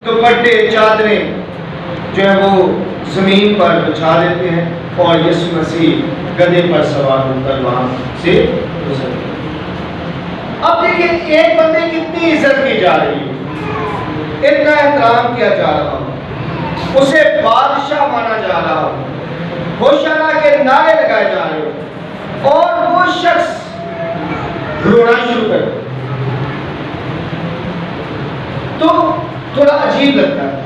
دوپٹے چادریں جو ہے وہ زمین پر بچھا دیتے ہیں اور یسوع مسیح گدھے پر سوار ہو کر وہاں سے گزرتے ہیں۔ اب دیکھیں ایک بندے کی کتنی عزت کی جا رہی ہے، اتنا احترام کیا جا رہا ہو، اسے بادشاہ مانا جا رہا ہو، ہوشانہ کے نعرے لگائے جا رہے ہو، اور وہ شخص رونا شروع کر دے تو تھوڑا عجیب لگتا ہے۔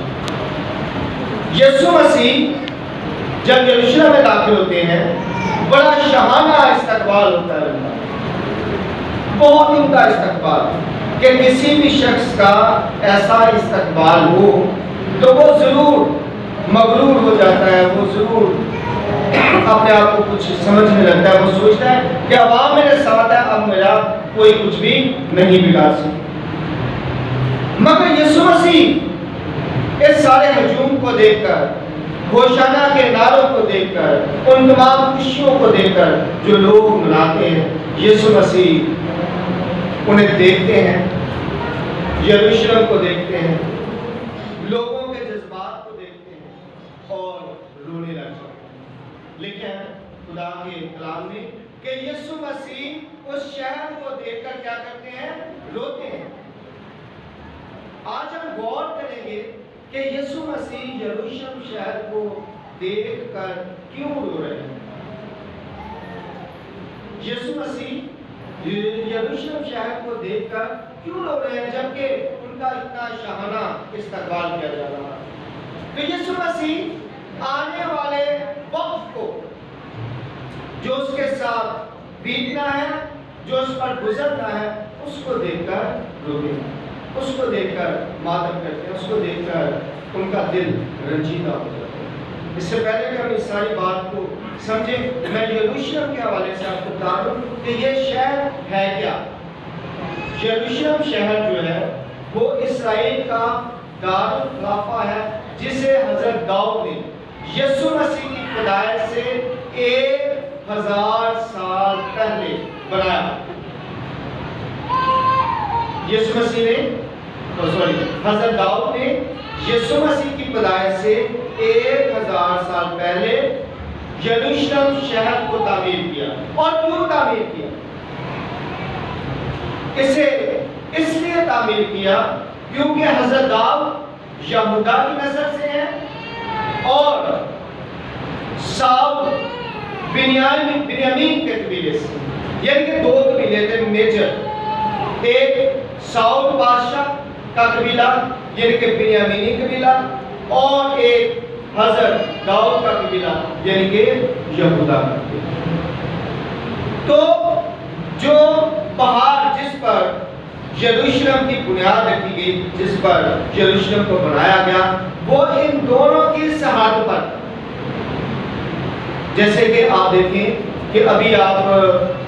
یسوع مسیح جب یروشلم میں داخل ہوتے ہیں بڑا شاہانہ استقبال ہوتا ہے، ان کا بہت عمدہ استقبال، کہ کسی بھی شخص کا ایسا استقبال ہو تو وہ ضرور مغرور ہو جاتا ہے، وہ ضرور اپنے آپ کو کچھ سمجھنے لگتا ہے، وہ سوچتا ہے کہ عوام میرے ساتھ ہے، اب میرا کوئی کچھ بھی نہیں بگاڑ سکتا۔ مگر یسوع مسیح اس سارے ہجوم کو دیکھ کر، ہوشانہ کے نعروں کو دیکھ کر، ان تمام خوشیوں کو دیکھ کر جو لوگ مناتے ہیں، یسوع مسیح انہیں دیکھتے ہیں، یروشلم کو دیکھتے ہیں، لوگوں کے جذبات کو دیکھتے ہیں اور رونے لگ جاتے ہیں۔ لیکن خدا کے کلام میں کہ یسوع مسیح اس شہر کو دیکھ کر کیا کرتے ہیں؟ روتے ہیں۔ آج ہم غور کریں گے کہ یسوع مسیح یروشلم شہر کو دیکھ کر کیوں رو رہے ہیں۔ یسوع مسیح یروشلم شہر کو دیکھ کر کیوں رو رہے ہیں جبکہ ان کا اتنا شاہانہ استقبال کیا جا رہا ہے؟ تو یسوع مسیح آنے والے وقت کو جو اس کے ساتھ بیتنا ہے، جو اس پر گزرنا ہے، اس کو دیکھ کر روتے ہیں، اس کو دیکھ کر ماتم کرتے ہیں، اس کو دیکھ کر ان کا دل رنجیدہ ہو جاتا ہے۔ اس سے پہلے کہ ہم اس ساری بات کو سمجھیں، میں یروشلم کے حوالے سے آپ کو بتا دوں کہ یہ شہر ہے کیا۔ یروشلم شہر جو ہے وہ اسرائیل کا دارالخلافہ ہے، جسے حضرت داؤد نے یسوع مسیح کی پیدائش سے 1000 سال پہلے بنایا۔ یسوع مسیح نے حضرت داؤد نے یسوع مسیح کی پیدائش سے 1000 سال پہلے یروشلم شہر کو تعمیر کیا۔ اور کیوں تعمیر کیا؟ اسے اس لیے تعمیر کیا کیونکہ حضرت داؤد یہودا کی نسل سے ہیں اور ساؤل بنیامین کے قبیلے سے، یعنی کہ 2 قبیلے تھے میجر، ایک ساؤل بادشاہ کا قبیلہ یعنی کہ بنیامینی قبیلہ، اور ایک حضرت داؤد کا قبیلہ یعنی کہ یہودا کا قبیلہ۔ تو جو پہاڑ جس پر یروشلم کی بنیاد رکھی گئی، جس پر یروشلم کو بنایا گیا، وہ ان دونوں کی سرحد پر، جیسے کہ آپ دیکھیں کہ ابھی آپ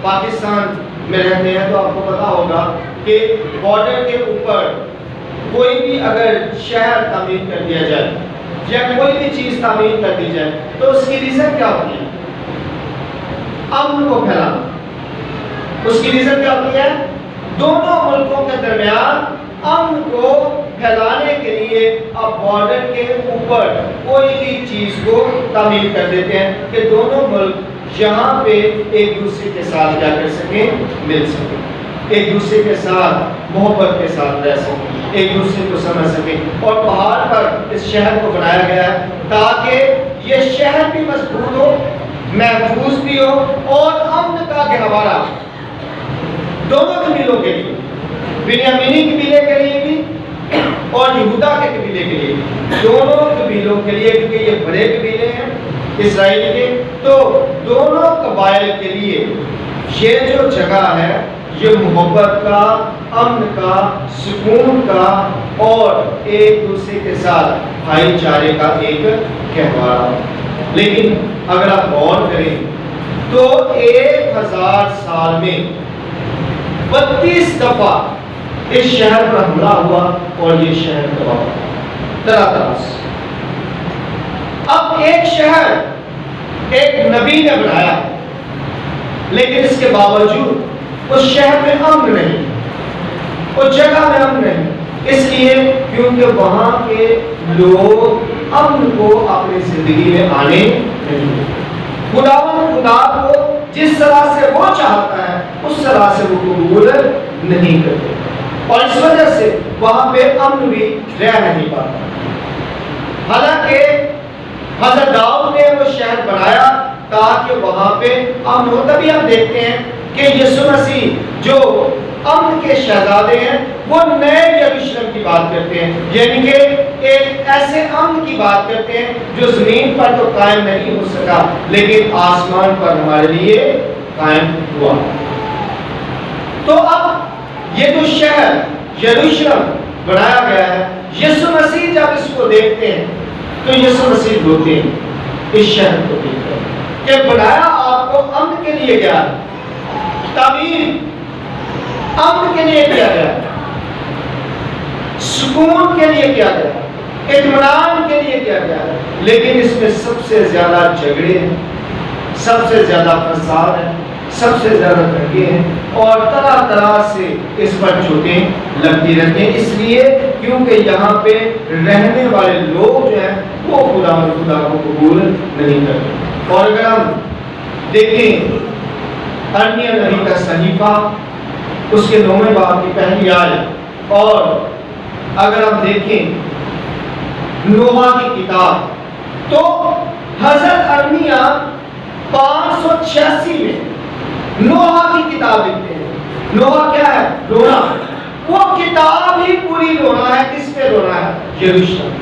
پاکستان میں رہتے ہیں تو آپ کو پتا ہوگا کہ بارڈر کے اوپر کوئی بھی اگر شہر تعمیر کر دیا جائے یا کوئی بھی چیز تعمیر کر دی جائے تو اس کی ریزن کیا ہوتی ہے؟ امن کو پھیلانا۔ اس کی ریزن کیا ہوتی ہے؟ دونوں ملکوں کے درمیان امن کو پھیلانے کے لیے اب بارڈر کے اوپر کوئی بھی چیز کو تعمیر کر دیتے ہیں کہ دونوں ملک یہاں پہ ایک دوسرے کے ساتھ جا کر سکیں، مل سکیں، ایک دوسرے کے ساتھ محبت کے ساتھ رہ سکیں، ایک دوسرے کو سمجھ سکیں۔ اور پہاڑ پر اس شہر کو بنایا گیا ہے تاکہ یہ شہر بھی مضبوط ہو، محفوظ بھی ہو اور امن کا گہوارہ دونوں قبیلوں کے لیے، بنیامینی قبیلے کے لیے بھی اور یہودا کے قبیلے کے لیے، دونوں قبیلوں کے لیے، کیونکہ یہ بڑے قبیلے ہیں اسرائیل کے، تو دونوں قبائل کے لیے یہ جو جگہ ہے یہ محبت کا، امن کا، سکون کا اور ایک دوسرے کے ساتھ بھائی چارے کا ایک گہوارہ۔ لیکن اگر آپ غور کریں تو 1000 سال میں 32 دفعہ اس شہر پر حملہ ہوا اور یہ شہر تباہ ہوا، طرح طرح سے۔ اب ایک شہر ایک نبی نے بنایا، لیکن اس کے باوجود اس شہر میں امن نہیں، اس جگہ میں امن نہیں، اس لیے کیونکہ وہاں کے لوگ امن کو اپنی زندگی میں آنے نہیں دیتے۔ خدا کو جس طرح سے وہ چاہتا ہے اس طرح سے وہ قبول نہیں کرتے، اور اس وجہ سے وہاں پہ امن بھی رہ نہیں پاتا۔ حالانکہ حضرت داؤد نے وہ شہر بنایا تاکہ وہاں پہ امن ہو۔ تبھی ہم دیکھتے ہیں کہ یسوع مسیح جو امن کے شہزادے ہیں وہ نئے یروشلم کی بات کرتے ہیں، یعنی کہ ایک ایسے امن کی بات کرتے ہیں جو زمین پر تو قائم نہیں ہو سکا لیکن آسمان پر ہمارے لیے قائم ہوا۔ تو اب یہ جو شہر یروشلم بنایا گیا ہے، یسوع مسیح جب اس کو دیکھتے ہیں تو یسوع مسیح روتے ہیں اس شہر کو دیکھ کر کہ بنایا آپ کو امن کے لیے گیا ہے، تعمیر امن کے لیے کیا گیا، سکون کے لیے کیا گیا، اطمینان کے لیے کیا گیا، لیکن اس میں سب سے زیادہ جھگڑے ہیں، سب سے زیادہ فساد ہے، سب سے زیادہ دھکے ہیں، اور طرح طرح سے اس پر چوٹیں لگتی رہتی ہیں، اس لیے کیونکہ یہاں پہ رہنے والے لوگ جو ہیں وہ خدا کو قبول نہیں کرتے۔ اور اگر ہم دیکھیں ارمیا نبی کا صحیفہ اس کے 9ویں باب کی پہلی آیت، اور اگر ہم دیکھیں نوح کی کتاب، تو حضرت ارمیا 586 میں نوح کی کتاب لکھتے ہیں۔ نوح کیا ہے؟ رونا۔ وہ کتاب ہی پوری رونا ہے، کس پہ رونا ہے؟ یروشلم،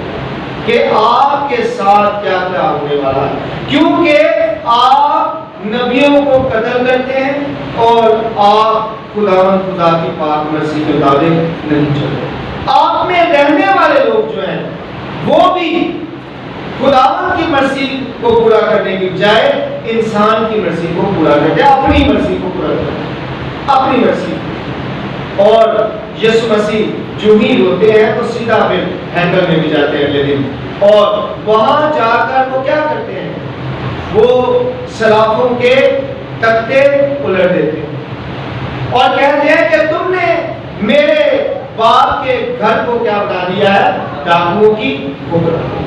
کہ آپ کے ساتھ کیا کیا ہونے والا ہے، کیونکہ آپ نبیوں کو قتل کرتے ہیں اور آپ خدا کی پاک مرضی کے مطابق نہیں چلتے۔ آپ میں رہنے والے لوگ جو ہیں وہ بھی خداوند کی مرضی کو پورا کرنے کی بجائے انسان کی مرضی کو پورا کرتے ہیں، اپنی مرضی کو پورا کرتے ہیں، اپنی مرضی۔ اور یسوع مسیح جو ہی روتے ہیں تو سیدھا پھر ہیکل میں بھی جاتے ہیں اگلے دن، اور وہاں جا کر وہ کیا کرتے ہیں؟ وہ سرافوں کے تختے الٹ دیتے ہیں اور کہتے ہیں کہ تم نے میرے باپ کے گھر کو کیا بنا دیا ہے؟ ڈاکوؤں کی کھوپڑی۔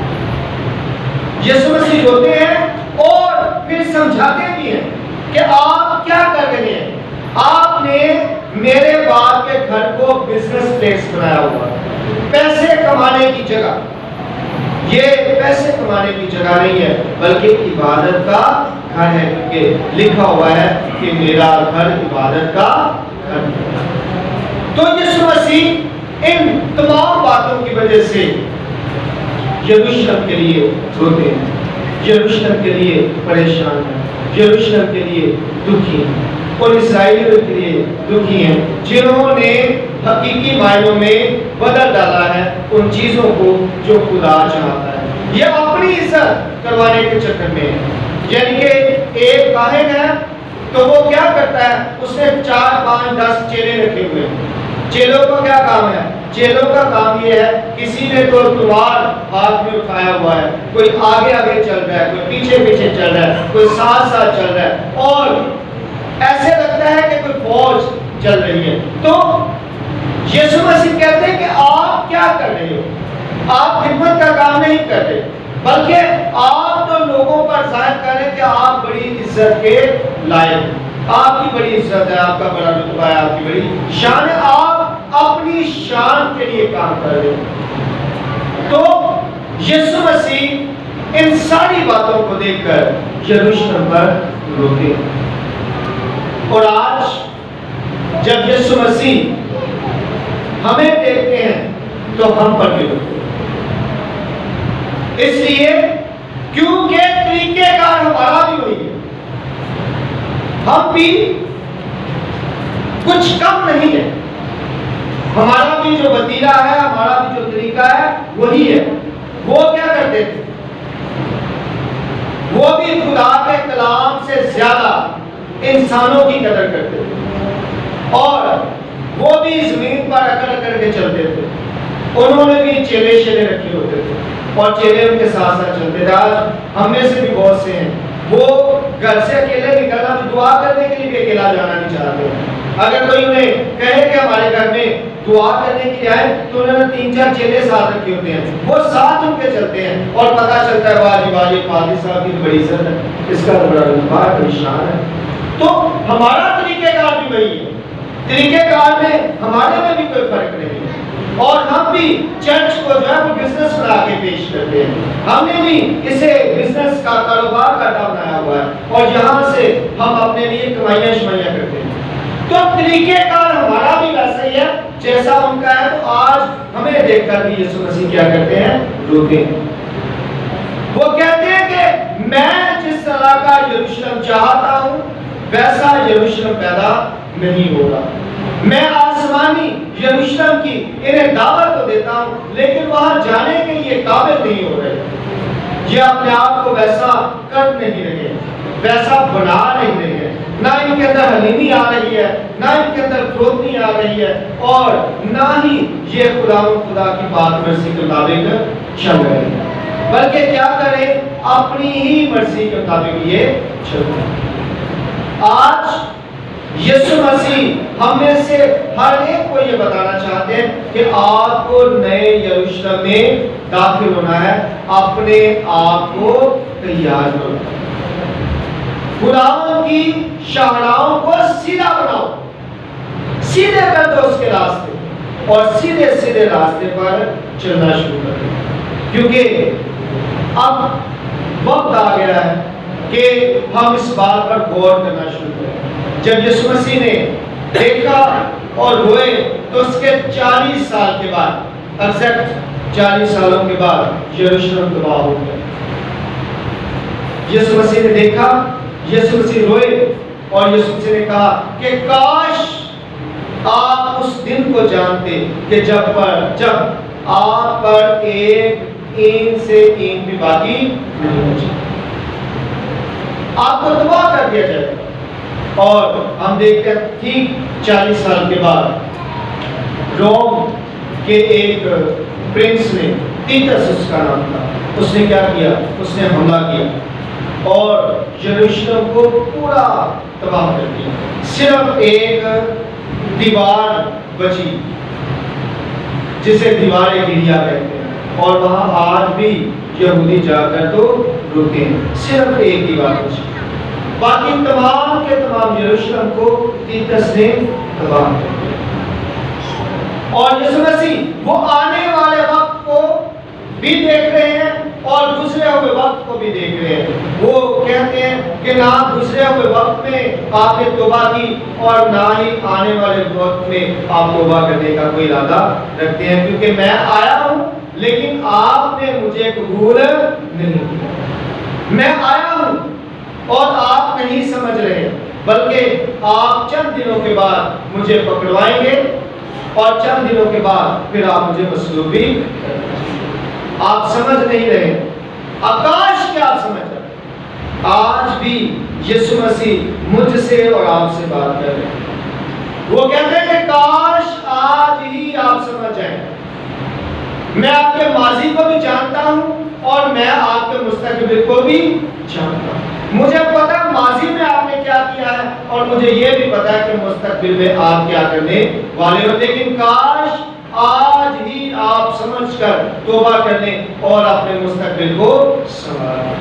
یسوع مسیح روتے ہیں اور پھر سمجھاتے بھی ہیں کہ آپ کیا کر رہے ہیں؟ آپ نے میرے باپ کے گھر کو بزنس پلیس بنایا ہوا ہے، پیسے کمانے کی جگہ۔ یہ پیسے کمانے کی جگہ نہیں ہے بلکہ عبادت کا گھر ہے، کیونکہ لکھا ہوا ہے کہ میرا گھر عبادت کا گھر ہے۔ تو یسوع مسیح ان تمام باتوں کی وجہ سے یروشلم کے لیے روتے ہیں، یروشلم کے لیے پریشان ہیں، یروشلم کے لیے دکھی ہیں، اور اسرائیلیوں کے لیے دکھی ہیں جنہوں نے حقیقی معنوں میں بدل ڈالا ہے ان چیزوں کو جو خدا چاہتا ہے۔ یہ اپنی عزت کروانے کے چکر میں ہے، یعنی کہ ایک کاہن ہے تو وہ کیا کرتا ہے؟ اس نے 4 5 10 چیلے رکھے ہوئے ہیں۔ چیلوں کا کیا کام ہے؟ چیلوں کا کام یہ ہے، کسی نے تو تلوار ہاتھ میں اٹھایا ہوا ہے، کوئی آگے آگے چل رہا ہے، کوئی پیچھے پیچھے چل رہا ہے، کوئی ساتھ ساتھ چل رہا ہے، اور ایسے لگتا ہے کہ کوئی فوج چل رہی ہے۔ تو یسوع مسیح کہتے ہیں کہ آپ کیا کر رہے ہو؟ آپ خدمت کا کام نہیں کر رہے، بلکہ آپ تو لوگوں پر ظاہر کر رہے ہیں کہ آپ بڑی عزت کے لائق ہیں، آپ کی بڑی عزت ہے، آپ کا بڑا رتبہ ہے، آپ کی بڑی شان ہے، آپ اپنی شان کے لیے کام کر رہے ہیں۔ تو یسوع مسیح ان ساری باتوں کو دیکھ کر یروشلم پر روتے ہیں، اور آج جب یسوع مسیح ہمیں دیکھتے ہیں تو ہم پر بھی روتے ہیں، اس لیے کیونکہ طریقہ کار ہمارا بھی وہی ہے، ہم بھی کچھ کم نہیں ہے، ہمارا بھی جو وتیرہ ہے، ہمارا بھی جو طریقہ ہے وہی ہے۔ وہ کیا کرتے تھے؟ وہ بھی خدا کے کلام سے زیادہ انسانوں کی قدر کرتے تھے، اور وہ بھی زمین پر اکڑ کر کے چلتے تھے۔ انہوں نے بھی چیلے شیلے رکھے ہوتے تھے اور چیلے ان کے ساتھ ساتھ چلتے تھے۔ آج ہم میں سے بھی بہت سے ہیں وہ گھر سے اکیلے نکلنا، دعا کرنے کے لیے بھی اکیلا جانا نہیں چاہتے۔ اگر کوئی انہیں کہے کہ ہمارے گھر میں دعا کرنے کے لیے آئے تو انہوں نے 3-4 چیلے ساتھ رکھے ہوتے ہیں، وہ ساتھ ان کے چلتے ہیں اور پتہ چلتا ہے واہ جی قاضی صاحب کی بڑی عزت ہے، اس کا بڑا رتبہ ہے، بڑی شان ہے۔ تو ہمارا طریقہ کار بھی وہی ہے، طریقہ کار میں ہمارے میں بھی کوئی فرق نہیں ہے، اور ہم بھی چرچ کو جو ہے وہ بزنس بنا کے پیش کرتے ہیں، ہم نے بھی اسے بزنس کا کاروبار کا اڈا بنایا ہوا ہے اور یہاں سے ہم اپنے لیے کمائیاں شمائیاں کرتے ہیں۔ تو طریقہ کار ہمارا بھی ویسا ہی ہے جیسا ان کا ہے۔ تو آج ہمیں دیکھ کر بھی یسوع مسیح کیا کرتے ہیں؟ روتے ہیں۔ وہ کہتے ہیں کہ میں جس طرح کا یروشلم چاہتا ہوں ویسا یروشلم پیدا نہیں ہوگا، میں آسمانی یروشلم کی انہیں دعوت تو دیتا ہوں لیکن وہاں جانے کے لیے قابل نہیں ہو رہے، یہ اپنے آپ کو ویسا کر نہیں رہے، ویسا بنا نہیں رہے ہیں، نہ ان کے اندر حلیمی آ رہی ہے، نہ ان کے اندر فروتنی آ رہی ہے، اور نہ ہی یہ خدا کی بات مرضی کے مطابق چل رہے ہیں، بلکہ کیا کریں؟ اپنی ہی مرضی کے مطابق یہ چل رہے ہیں۔ آج یسوع مسیح ہم میں سے ہر ایک کو یہ بتانا چاہتے ہیں کہ آپ کو نئے یروشلم میں داخل ہونا ہے، اپنے آپ کو تیار کرو، خداوند کی شاہراہوں کو سیدھا بناؤ، سیدھے کر دو اس کے راستے، اور سیدھے سیدھے راستے پر چلنا شروع کر دو، کیونکہ اب وقت آ گیا ہے کہ ہم اس بات پر غور کرنا شروع کریں۔ جب یسوع مسیح نے دیکھا اور روئے تو اس کے 40 سال کے بعد، ایگزیکٹ 40 سالوں کے بعد یروشلم تباہ ہو گیا۔ یسوع مسیح نے دیکھا، یسوع مسیح روئے، اور یسوع مسیح نے کہا کہ کاش آپ اس دن کو جانتے کہ جب آپ پر ایک اینٹ سے اینٹ بھی باقی نہیں بچے، آپ کو تباہ کر دیا جائے گا۔ اور ہم دیکھتے ہیں ٹھیک 40 سال کے بعد روم کے ایک پرنس نے، تیتس اس کا نام تھا، اس نے کیا کیا؟ اس نے حملہ کیا اور یروشلم کو پورا تباہ کر دیا، صرف ایک دیوار بچی جسے دیوار گریا کہتے ہیں، اور وہاں آج بھی یہودی جا کر تو روتے ہیں، صرف ایک دیوار بچی، باقی تمام کے تمام یروشلم کو تیتس نے تباہ کر دیا۔ اور یسوع مسیح وہ آنے والے وقت کو بھی دیکھ رہے ہیں اور گزرے ہوئے وقت کو بھی دیکھ رہے ہیں۔ وہ کہتے ہیں کہ نہ گزرے ہوئے وقت میں آپ نے توبہ کی اور نہ ہی آنے والے وقت میں آپ توبہ کرنے کا کوئی ارادہ رکھتے ہیں، کیونکہ میں آیا ہوں لیکن آپ نے مجھے قبول نہیں کیا، میں آیا ہوں اور آپ نہیں سمجھ رہے، بلکہ آپ چند دنوں کے بعد مجھے پکڑوائیں گے اور چند دنوں کے بعد پھر آپ مجھے مصلوب بھی کریں گے۔ آپ سمجھ نہیں رہے، آکاش کیا آپ سمجھ رہے؟ آج بھی یسوع مسیح مجھ سے اور آپ سے بات کر رہے ہیں۔ وہ کہتے ہیں کہ کاش آج ہی آپ سمجھ جائیں، میں آپ کے ماضی کو بھی جانتا ہوں اور میں آپ کے مستقبل کو بھی جانتا ہوں، مجھے پتا ماضی میں آپ نے کیا کیا ہے اور مجھے یہ بھی پتا ہے کہ مستقبل میں آپ کیا کرنے والے ہو، لیکن کاش آج ہی آپ سمجھ کر توبہ کرنے اور اپنے مستقبل کو سنواریں۔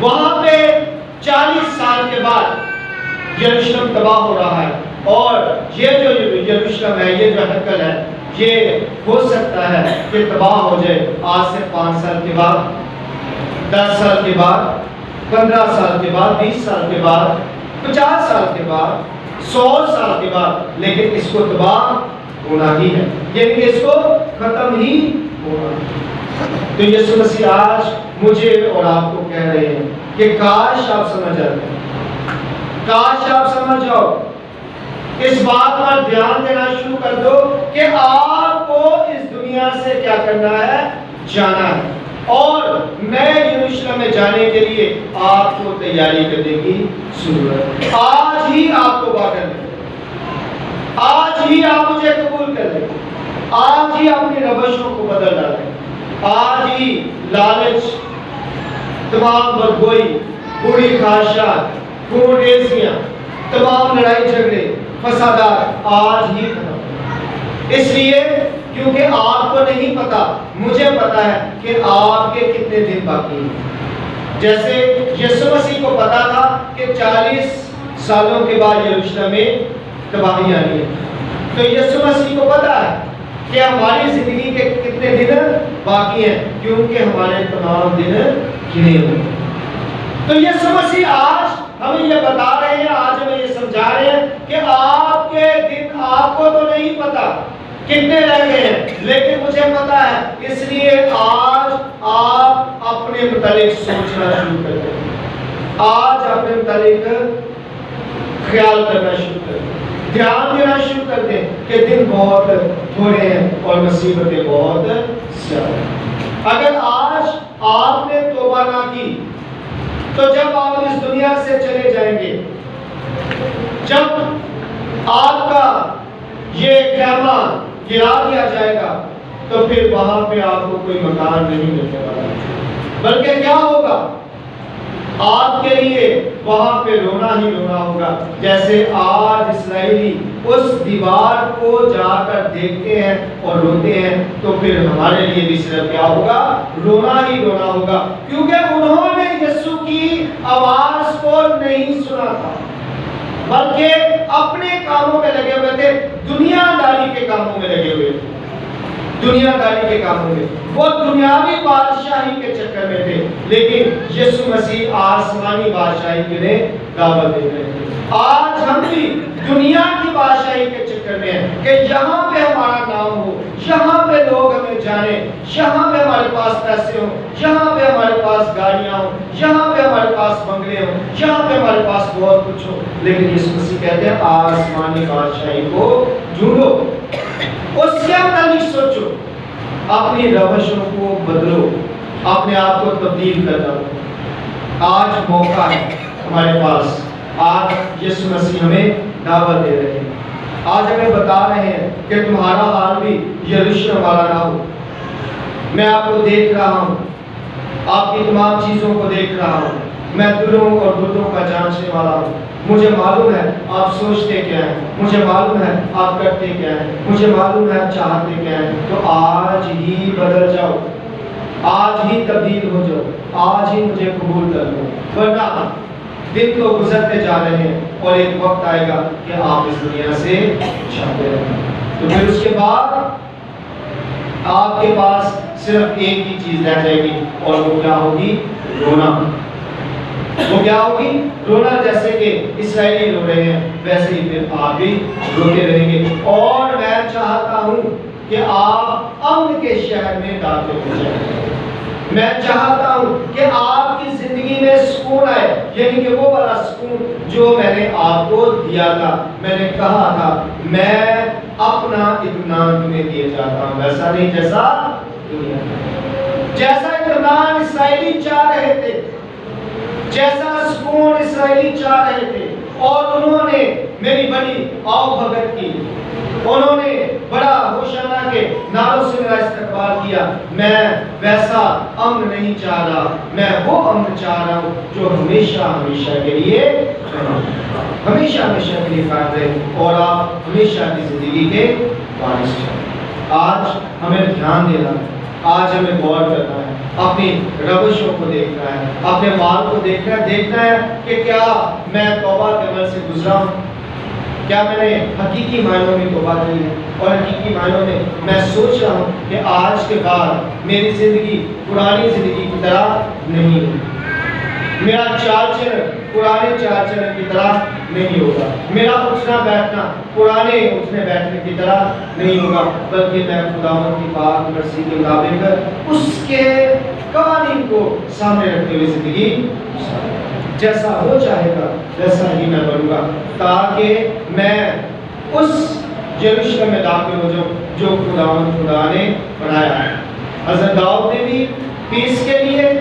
وہاں پہ 40 سال کے بعد یروشلم تباہ ہو رہا ہے، اور یہ جو یروشلم ہے، یہ جو ہیکل ہے، یہ ہو سکتا ہے کہ تباہ ہو جائے آج سے 5 سال کے بعد، 10 سال کے بعد، 15 سال کے بعد، 20 سال کے بعد، 50 سال کے بعد، 100 سال کے بعد، لیکن اس کو تباہ ہونا ہی ہے، یعنی کہ اس کو ختم ہی ہونا ہے۔ تو یسوع مسیح آج مجھے اور آپ کو کہہ رہے ہیں کہ کاش آپ سمجھ جاتے، کاش آپ سمجھ جاؤ، اس بات پر دھیان دینا شروع کر دو کہ آپ کو اس دنیا سے کیا کرنا ہے؟ جانا ہے، اور نئے یروشلم میں جانے کے لیے آپ کو تیاری کرنے کی ضرورت ہے۔ آج ہی آپ کو توبہ کرنا ہے، آج ہی آپ مجھے قبول کر لیں، آج ہی اپنی روشوں کو بدل ڈالیں، آج ہی لالچ، تمام بدگوئی، بری خواہشات، خون ریزیاں، تمام لڑائی جھگڑے، فسادات آج ہی ختم کریں، اس لیے کیونکہ آپ کو نہیں پتا، مجھے پتا ہے کہ آپ کے کتنے دن باقی ہیں۔ جیسے یسوع مسیح کو پتا تھا کہ 40 سالوں کے بعد یروشلم میں تباہی آنی ہے، تو یسوع مسیح کو پتا ہے کہ ہماری زندگی کے کتنے دن باقی ہیں، کیونکہ ہمارے تمام دن گنے ہوئے۔ تو یسوع مسیح آج ہمیں یہ بتا رہے ہیں، آج ہمیں یہ سمجھا رہے ہیں کہ آپ کے دن آپ کو تو نہیں پتا کتنے رہ گئے ہیں، لیکن مجھے پتا ہے، اس لیے آج آپ اپنے متعلق سوچنا شروع کر دیں، آج اپنے متعلق خیال کرنا شروع کر دیں، دھیان دینا شروع کر دیں کہ دن بہت تھوڑے ہیں اور مصیبتیں بہت زیادہ ہیں۔ اگر آج آپ نے توبہ نہ کی تو جب آپ اس دنیا سے چلے جائیں گے، جب آپ کا یہ خیمہ گرا دیا جائے گا، تو پھر وہاں پہ آپ کو کوئی مکان نہیں ملنے والا، بلکہ کیا ہوگا؟ آپ کے لیے وہاں پہ رونا ہی رونا ہوگا، جیسے آج اسرائیلی اس دیوار کو جا کر دیکھتے ہیں اور روتے ہیں، تو پھر ہمارے لیے بھی صرف کیا ہوگا؟ رونا ہی رونا ہوگا، کیونکہ انہوں نے یسوع کی آواز کو نہیں سنا تھا، بلکہ اپنے کاموں میں لگے ہوئے تھے، دنیا داری کے کاموں میں لگے ہوئے تھے، دنیا داری کے کاموں میں، وہ دنیاوی بادشاہی کے چکر میں تھے، لیکن یسوع مسیح آسمانی بادشاہی کے لیے دعوت دے رہے تھے۔ آج ہم بھی دنیا کی بادشاہی کے چکر میں ہیں کہ یہاں پہ ہمارا نام ہو، یہاں پہ لوگ ہمیں جانیں، یہاں پہ ہمارے پاس پیسے ہوں، یہاں پہ ہمارے پاس گاڑیاں ہوں، یہاں پہ ہمارے پاس بنگلے ہوں، یہاں پہ ہمارے پاس بہت کچھ ہو، لیکن یسوع مسیح کہتے ہیں آسمانی بادشاہی کو ڈھونڈو، اس کے متعلق سوچو، اپنی روشوں کو بدلو، اپنے آپ کو تبدیل کر دو۔ آج موقع ہے ہمارے پاس، آج یسوع مسیح ہمیں دعوت دے رہے ہیں، آج ہمیں بتا رہے ہیں کہ تمہارا حال بھی یروشلم والا نہ ہو۔ میں آپ کو دیکھ رہا ہوں، آپ کی تمام چیزوں کو دیکھ رہا ہوں، میں دلوں اور گردوں کا جانچنے والا ہوں، مجھے معلوم ہے آپ سوچتے کیا ہیں، مجھے معلوم ہے آپ کرتے کیا ہیں، مجھے معلوم ہے آپ چاہتے کیا ہیں، تو آج ہی بدل جاؤ، آج ہی تبدیل ہو جاؤ، آج ہی مجھے قبول کر لو، ورنہ دن تو گزرتے جا رہے ہیں اور ایک وقت آئے گا کہ آپ اس دنیا سے جاتے رہیں گے، تو پھر اس کے بعد آپ کے پاس صرف ایک ہی چیز رہ جائے گی، اور وہ کیا ہوگی؟ رونا۔ وہ کیا ہوگی؟ رونا، جیسے کہ اسرائیلی رو رہے ہیں ویسے ہی پھر آپ بھی روتے رہیں گے۔ اور میں چاہتا ہوں کہ آپ امن کے شہر میں داخل ہو جائیں، میں چاہتا ہوں کہ آپ کی زندگی میں سکون آئے، یعنی کہ وہ والا سکون جو میں نے آپ کو دیا تھا، میں نے کہا تھا میں اپنا اطمینان تمہیں دیے جاتا ہوں، ویسا نہیں جیسا دنیا، جیسا اطمینان اسرائیلی چاہ رہے تھے، جیسا سکون اسرائیلی چاہ رہے تھے، اور انہوں نے میری بڑی آؤ بھگت کی، انہوں نے بڑا ہوشانہ کے نعروں سے میرا استقبال کیا، میں ویسا امن نہیں چاہ رہا، میں وہ امن چاہ رہا ہوں جو ہمیشہ ہمیشہ کے لیے ہمیشہ ہمیشہ کے لیے قائم رہے، اور آپ ہمیشہ کی زندگی کے وارث ہیں۔ آج ہمیں دھیان دینا ہے، آج ہمیں غور کرنا ہے، اپنی روشوں کو دیکھنا ہے، اپنے مال کو دیکھنا ہے کہ کیا میں توبہ کے عمل سے گزرا ہوں، کیا میں نے حقیقی معنوں میں توبہ کی ہے، اور حقیقی معنوں میں میں سوچ رہا ہوں کہ آج کے بعد میری زندگی پرانی زندگی کی طرح نہیں ہے، میرا چال چلن پرانے چال چلن کی طرح نہیں ہوگا، میرا اٹھنا بیٹھنا پرانے اٹھنے بیٹھنے کی طرح نہیں ہوگا، بلکہ میں خداوند کی پاک مرضی کے مطابق اس کے قوانین کو سامنے رکھتے ہوئے زندگی جیسا وہ چاہے گا ویسا ہی میں بنوں گا، تاکہ میں اس یروشلم میں داخل ہو جاؤں جو خدا نے بنایا ہے۔ حضرت داؤد نے بھی پیس کے لیے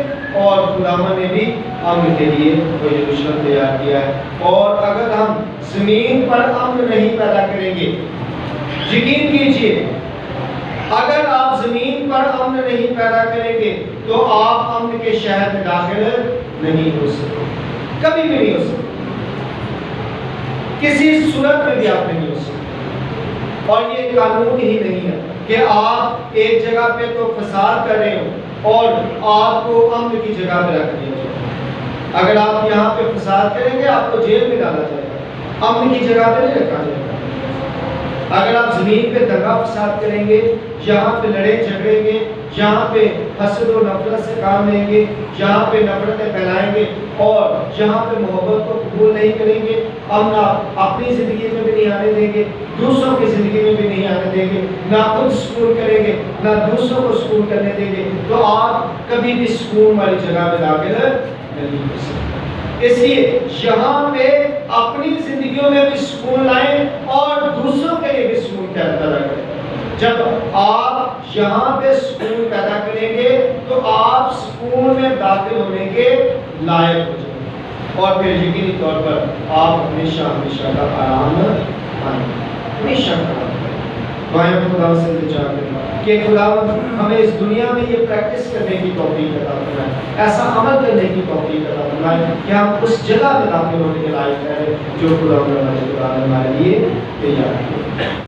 اور خداوند نے بھی امن کے لیے وہ یروشلم تیار کیا ہے، اور اگر ہم زمین پر امن نہیں پیدا کریں گے، یقین کیجئے اگر آپ زمین پر امن نہیں پیدا کریں گے تو آپ امن کے شہر میں داخل نہیں ہو سکتے، کبھی بھی نہیں ہو سکتے، کسی صورت میں بھی آپ نہیں ہو سکتے۔ اور یہ قانون ہی نہیں ہے کہ آپ ایک جگہ پہ تو فساد کر رہے ہو اور آپ کو امن کی جگہ پہ رکھ دیا جائے۔ اگر آپ یہاں پہ فساد کریں گے آپ کو جیل میں ڈالا جائے گا، امن کی جگہ پہ نہیں رکھا جائے گا۔ اگر آپ زمین پہ دنگا فساد کریں گے، یہاں پہ لڑے جھگڑیں گے، یہاں پہ حسد و نفرت سے کام لیں گے، یہاں پہ نفرتیں پھیلائیں گے اور یہاں پہ محبت کو قبول نہیں کریں گے، ہم نہ اپنی زندگی میں بھی نہیں آنے دیں گے، دوسروں کی زندگی میں بھی نہیں آنے دیں گے، نہ خود سکون کریں گے نہ دوسروں کو سکون کرنے دیں گے، تو آپ کبھی بھی سکون والی جگہ میں داخل نہیں ہو سکتے۔ اس لیے یہاں پہ اپنی زندگیوں میں بھی سکون لائیں اور دوسروں کے لیے بھی سکون پیدا کریں۔ جب آپ یہاں پہ سکون پیدا کریں گے تو آپ سکون میں داخل ہونے کے لائق ہو جائیں گے اور پھر یقینی طور پر آپ ہمیشہ ہمیشہ کا آرام پائیں گے، ہمیشہ کا آرام۔ دعائیں خدا سے التجا کریں کہ خدا ہمیں اس دنیا میں یہ پریکٹس کرنے کی توفیق عطا فرمائے، ایسا عمل کرنے کی توفیق عطا فرمائے کہ ہم اس جگہ میں داخل ہونے کے لائق ہیں جو خدا ہمارے لیے تیار ہے۔